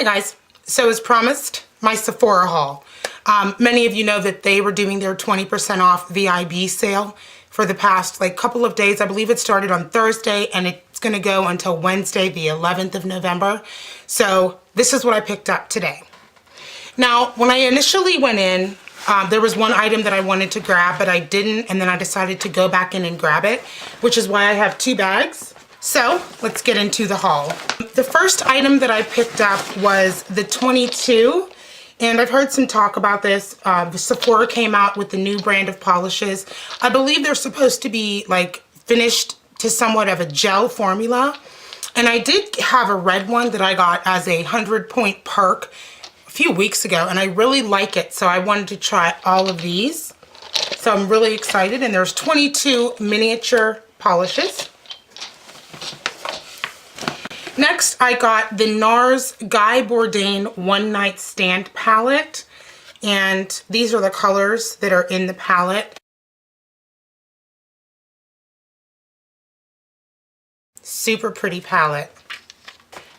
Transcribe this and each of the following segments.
Guys, so as promised, my Sephora haul. Many of you know that they were doing their 20% off VIB sale for the past couple of days. I believe it started on Thursday and it's going to go until Wednesday, the 11th of November. So this is what I picked up today. Now, when I initially went in, there was one item that I wanted to grab, but I didn't, and then I decided to go back in and grab it, which is why I have two bags. So let's get into the haul. The first item that I picked up was the 22, and I've heard some talk about this. The Sephora came out with the new brand of polishes. I believe they're supposed to be finished to somewhat of a gel formula, and I did have a red one that I got as a 100-point perk a few weeks ago, and I really like it, so I wanted to try all of these. So I'm really excited, and there's 22 miniature polishes. Next, I got the NARS Guy Bourdain One Night Stand palette, and these are the colors that are in the palette. Super pretty palette.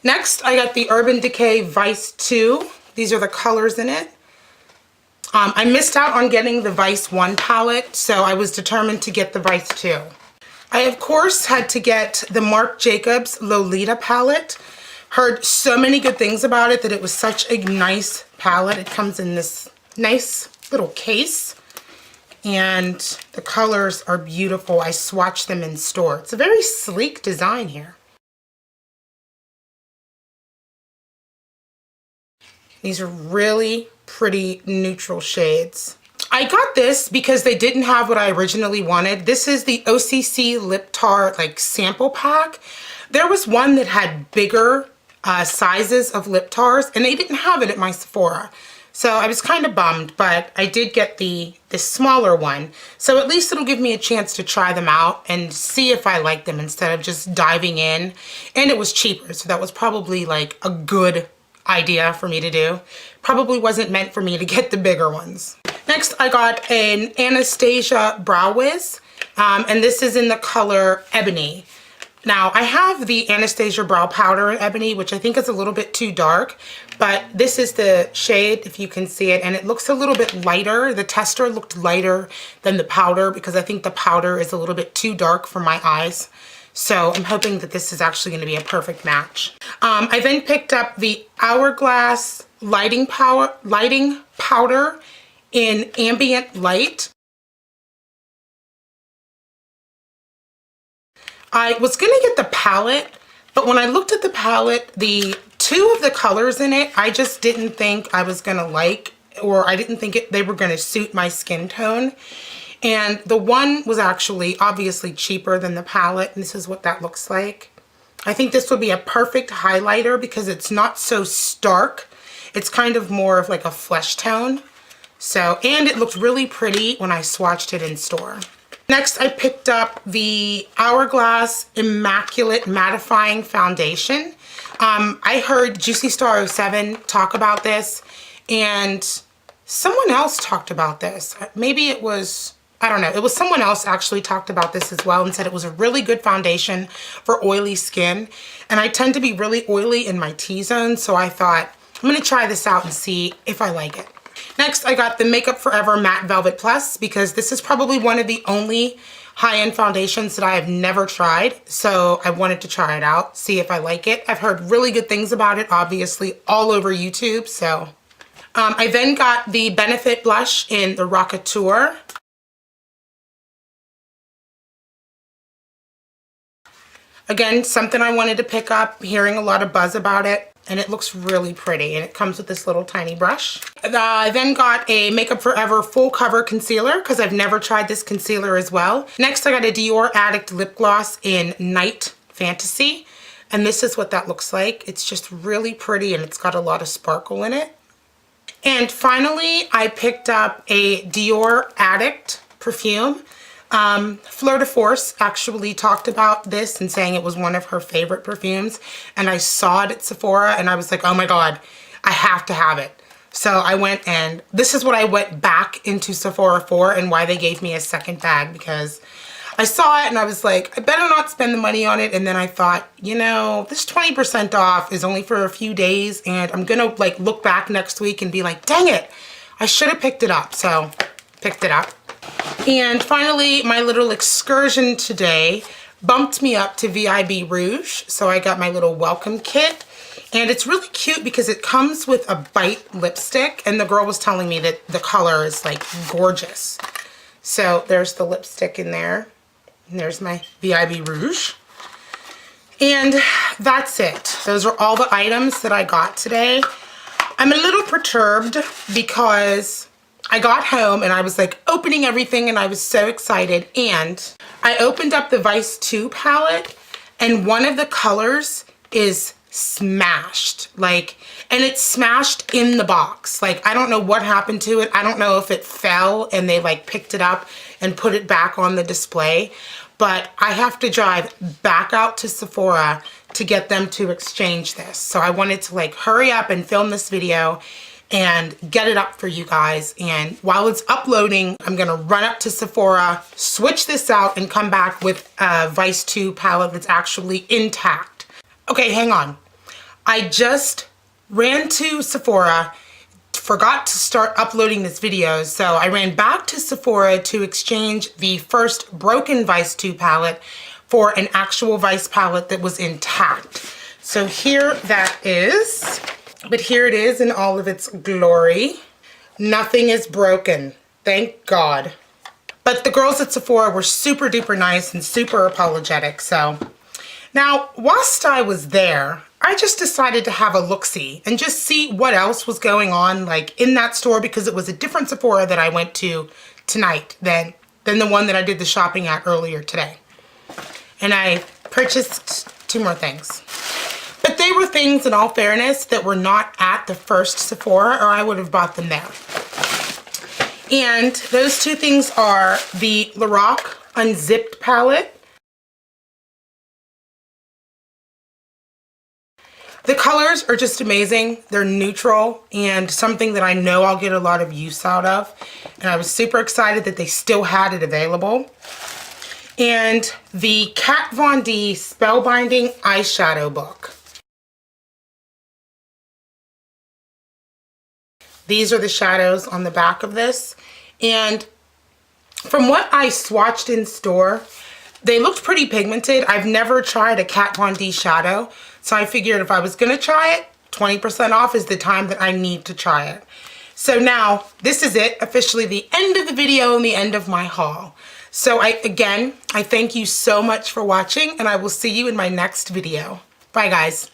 Next, I got the Urban Decay Vice 2. These are the colors in it. I missed out on getting the Vice 1 palette, so I was determined to get the Vice 2. I, of course, had to get the Marc Jacobs Lolita palette. Heard so many good things about it that it was such a nice palette. It comes in this nice little case, and the colors are beautiful. I swatched them in store. It's a very sleek design here. These are really pretty neutral shades. I got this because they didn't have what I originally wanted. This is the OCC Lip Tar sample pack. There was one that had bigger sizes of lip tars, and they didn't have it at my Sephora. So I was kind of bummed, but I did get the smaller one. So at least it'll give me a chance to try them out and see if I like them instead of just diving in. And it was cheaper, so that was probably a good idea for me to do. Probably wasn't meant for me to get the bigger ones. Next, I got an Anastasia Brow Wiz, and this is in the color Ebony. Now, I have the Anastasia Brow Powder in Ebony, which I think is a little bit too dark, but this is the shade, if you can see it, and it looks a little bit lighter. The tester looked lighter than the powder because I think the powder is a little bit too dark for my eyes. So I'm hoping that this is actually going to be a perfect match. I then picked up the Hourglass Lighting Powder in Ambient Light. I was going to get the palette, but when I looked at the palette, the two of the colors in it, I just didn't think I was going to like, or I didn't think they were going to suit my skin tone. And the one was actually obviously cheaper than the palette, and this is what that looks like. I think this would be a perfect highlighter because it's not so stark. It's kind of more of a flesh tone. So, and it looked really pretty when I swatched it in store. Next, I picked up the Hourglass Immaculate Mattifying Foundation. I heard Juicy Star 07 talk about this, and someone else talked about this. Maybe it was, I don't know, it was someone else actually talked about this as well and said it was a really good foundation for oily skin. And I tend to be really oily in my T-zone, so I thought, I'm going to try this out and see if I like it. Next, I got the Makeup Forever Matte Velvet Plus because this is probably one of the only high-end foundations that I have never tried. So I wanted to try it out, see if I like it. I've heard really good things about it, obviously, all over YouTube. So I then got the Benefit Blush in the Rockateur. Again, something I wanted to pick up, hearing a lot of buzz about it. And it looks really pretty, and it comes with this little tiny brush. I then got a Makeup Forever Full Cover Concealer because I've never tried this concealer as well. Next, I got a Dior Addict Lip Gloss in Night Fantasy, and this is what that looks like. It's just really pretty, and it's got a lot of sparkle in it. And finally, I picked up a Dior Addict perfume. Fleur de Force actually talked about this and saying it was one of her favorite perfumes, and I saw it at Sephora and I was like, oh my god, I have to have it. So I went, and this is what I went back into Sephora for and why they gave me a second bag, because I saw it and I was like, I better not spend the money on it. And then I thought, you know, this 20% off is only for a few days and I'm gonna like look back next week and be like, dang it, I should have picked it up. So picked it up. And finally, my little excursion today bumped me up to VIB Rouge. So I got my little welcome kit. And it's really cute because it comes with a Bite lipstick. And the girl was telling me that the color is like gorgeous. So there's the lipstick in there. And there's my VIB Rouge. And that's it. Those are all the items that I got today. I'm a little perturbed because I got home and I was like opening everything and I was so excited. And I opened up the Vice 2 palette and one of the colors is smashed. Like, and it's smashed in the box. Like, I don't know what happened to it. I don't know if it fell and they like picked it up and put it back on the display. But I have to drive back out to Sephora to get them to exchange this. So I wanted to like hurry up and film this video and get it up for you guys. And while it's uploading, I'm gonna run up to Sephora, switch this out, and come back with a Vice 2 palette that's actually intact. Okay, hang on. I just ran to Sephora, forgot to start uploading this video, so I ran back to Sephora to exchange the first broken Vice 2 palette for an actual Vice palette that was intact. So here that is, but here it is in all of its glory. Nothing is broken, thank God. But the girls at Sephora were super duper nice and super apologetic, so. Now, whilst I was there, I just decided to have a look-see and just see what else was going on like in that store because it was a different Sephora that I went to tonight than the one that I did the shopping at earlier today. And I purchased 2 more things. But they were things, in all fairness, that were not at the first Sephora or I would have bought them there. And those 2 things are the Lorac Unzipped palette. The colors are just amazing. They're neutral and something that I know I'll get a lot of use out of. And I was super excited that they still had it available. And the Kat Von D Spellbinding Eyeshadow Book. These are the shadows on the back of this. And from what I swatched in store, they looked pretty pigmented. I've never tried a Kat Von D shadow. So I figured if I was gonna try it, 20% off is the time that I need to try it. So now, this is it, officially the end of the video and the end of my haul. So I thank you so much for watching and I will see you in my next video. Bye guys.